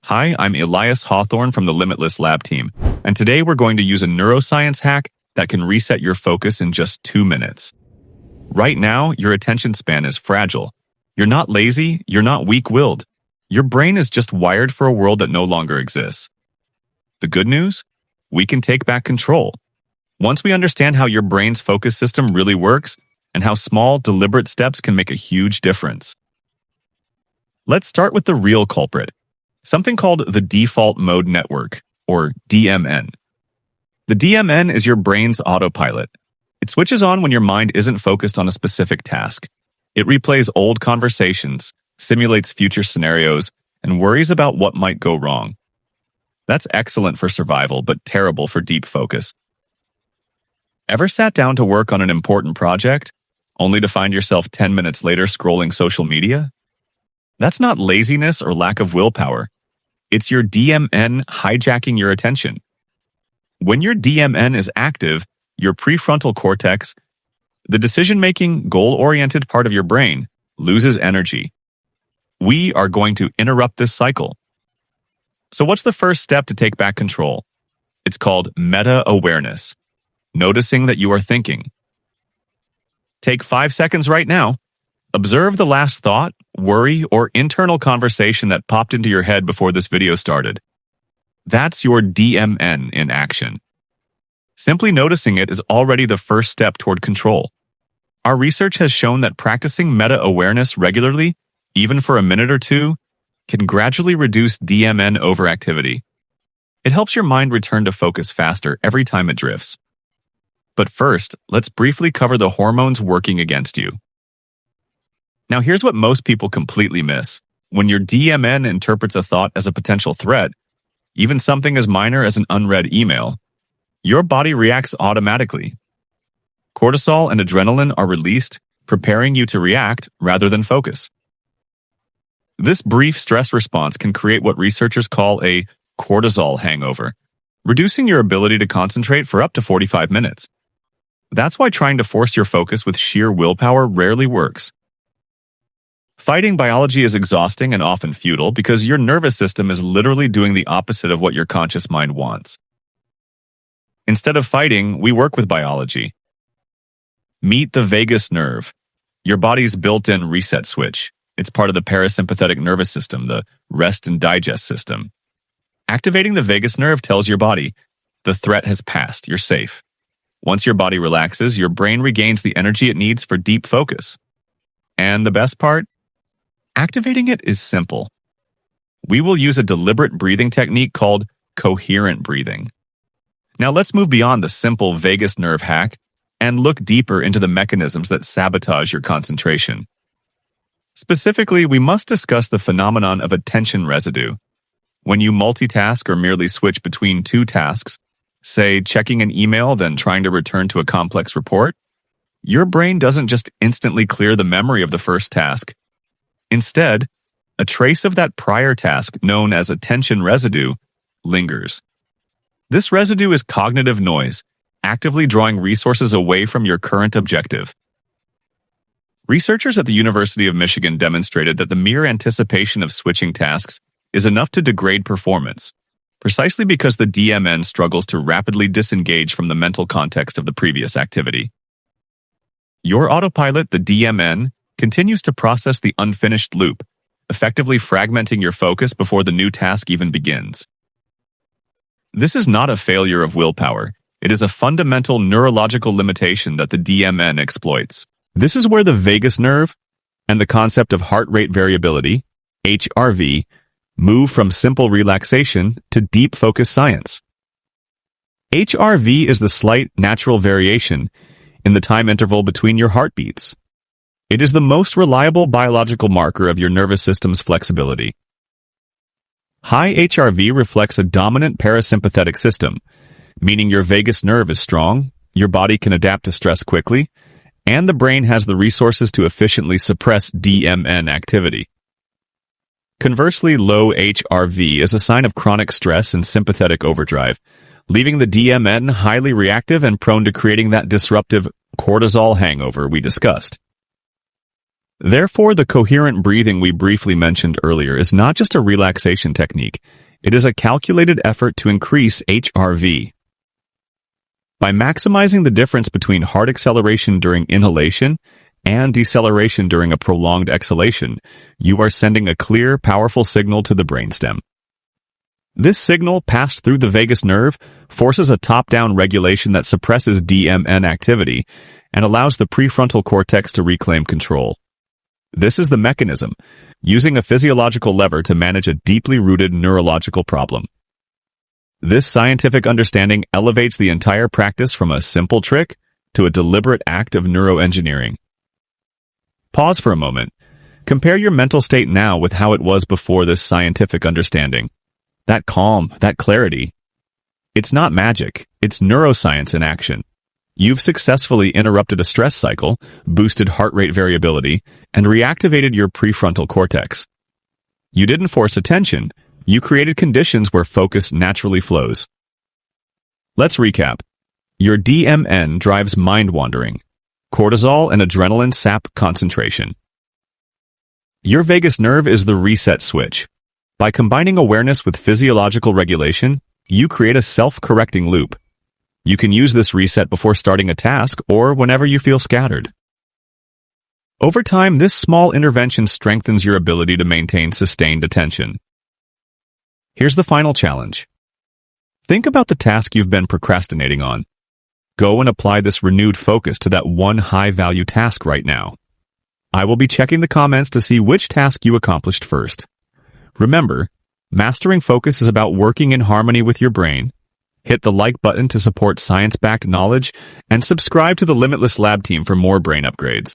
Hi, I'm Elias Hawthorne from the Limitless Lab team, and today we're going to use a neuroscience hack that can reset your focus in just 2 minutes. Right now, your attention span is fragile. You're not lazy, you're not weak-willed. Your brain is just wired for a world that no longer exists. The good news? We can take back control. Once we understand how your brain's focus system really works and how small, deliberate steps can make a huge difference. Let's start with the real culprit, something called the default mode network, or DMN. The DMN is your brain's autopilot. It switches on when your mind isn't focused on a specific task. It replays old conversations, simulates future scenarios, and worries about what might go wrong. That's excellent for survival, but terrible for deep focus. Ever sat down to work on an important project, only to find yourself 10 minutes later scrolling social media? That's not laziness or lack of willpower. It's your DMN hijacking your attention. When your DMN is active, your prefrontal cortex, the decision-making, goal-oriented part of your brain, loses energy. We are going to interrupt this cycle. So what's the first step to take back control? It's called meta-awareness, noticing that you are thinking. Take 5 seconds right now. Observe the last thought, worry, or internal conversation that popped into your head before this video started. That's your DMN in action. Simply noticing it is already the first step toward control. Our research has shown that practicing meta-awareness regularly, even for a minute or two, can gradually reduce DMN overactivity. It helps your mind return to focus faster every time it drifts. But first, let's briefly cover the hormones working against you. Now here's what most people completely miss. When your DMN interprets a thought as a potential threat, even something as minor as an unread email, your body reacts automatically. Cortisol and adrenaline are released, preparing you to react rather than focus. This brief stress response can create what researchers call a cortisol hangover, reducing your ability to concentrate for up to 45 minutes. That's why trying to force your focus with sheer willpower rarely works. Fighting biology is exhausting and often futile because your nervous system is literally doing the opposite of what your conscious mind wants. Instead of fighting, we work with biology. Meet the vagus nerve, your body's built-in reset switch. It's part of the parasympathetic nervous system, the rest and digest system. Activating the vagus nerve tells your body, the threat has passed, you're safe. Once your body relaxes, your brain regains the energy it needs for deep focus. And the best part? Activating it is simple. We will use a deliberate breathing technique called coherent breathing. Now let's move beyond the simple vagus nerve hack and look deeper into the mechanisms that sabotage your concentration. Specifically, we must discuss the phenomenon of attention residue. When you multitask or merely switch between two tasks, say checking an email then trying to return to a complex report, your brain doesn't just instantly clear the memory of the first task. Instead, a trace of that prior task, known as attention residue, lingers. This residue is cognitive noise, actively drawing resources away from your current objective. Researchers at the University of Michigan demonstrated that the mere anticipation of switching tasks is enough to degrade performance, precisely because the DMN struggles to rapidly disengage from the mental context of the previous activity. Your autopilot, the DMN, continues to process the unfinished loop, effectively fragmenting your focus before the new task even begins. This is not a failure of willpower. It is a fundamental neurological limitation that the DMN exploits. This is where the vagus nerve and the concept of heart rate variability, HRV, move from simple relaxation to deep focus science. HRV is the slight natural variation in the time interval between your heartbeats. It is the most reliable biological marker of your nervous system's flexibility. High HRV reflects a dominant parasympathetic system, meaning your vagus nerve is strong, your body can adapt to stress quickly, and the brain has the resources to efficiently suppress DMN activity. Conversely, low HRV is a sign of chronic stress and sympathetic overdrive, leaving the DMN highly reactive and prone to creating that disruptive cortisol hangover we discussed. Therefore, the coherent breathing we briefly mentioned earlier is not just a relaxation technique. It is a calculated effort to increase HRV. By maximizing the difference between heart acceleration during inhalation and deceleration during a prolonged exhalation, you are sending a clear, powerful signal to the brainstem. This signal, passed through the vagus nerve, forces a top-down regulation that suppresses DMN activity and allows the prefrontal cortex to reclaim control. This is the mechanism, using a physiological lever to manage a deeply rooted neurological problem. This scientific understanding elevates the entire practice from a simple trick to a deliberate act of neuroengineering. Pause for a moment. Compare your mental state now with how it was before this scientific understanding. That calm, that clarity. It's not magic, it's neuroscience in action. You've successfully interrupted a stress cycle, boosted heart rate variability, and reactivated your prefrontal cortex. You didn't force attention, you created conditions where focus naturally flows. Let's recap. Your DMN drives mind wandering. Cortisol and adrenaline sap concentration. Your vagus nerve is the reset switch. By combining awareness with physiological regulation, you create a self-correcting loop. You can use this reset before starting a task or whenever you feel scattered. Over time, this small intervention strengthens your ability to maintain sustained attention. Here's the final challenge. Think about the task you've been procrastinating on. Go and apply this renewed focus to that one high-value task right now. I will be checking the comments to see which task you accomplished first. Remember, mastering focus is about working in harmony with your brain. Hit the like button to support science-backed knowledge, and subscribe to the Limitless Lab team for more brain upgrades.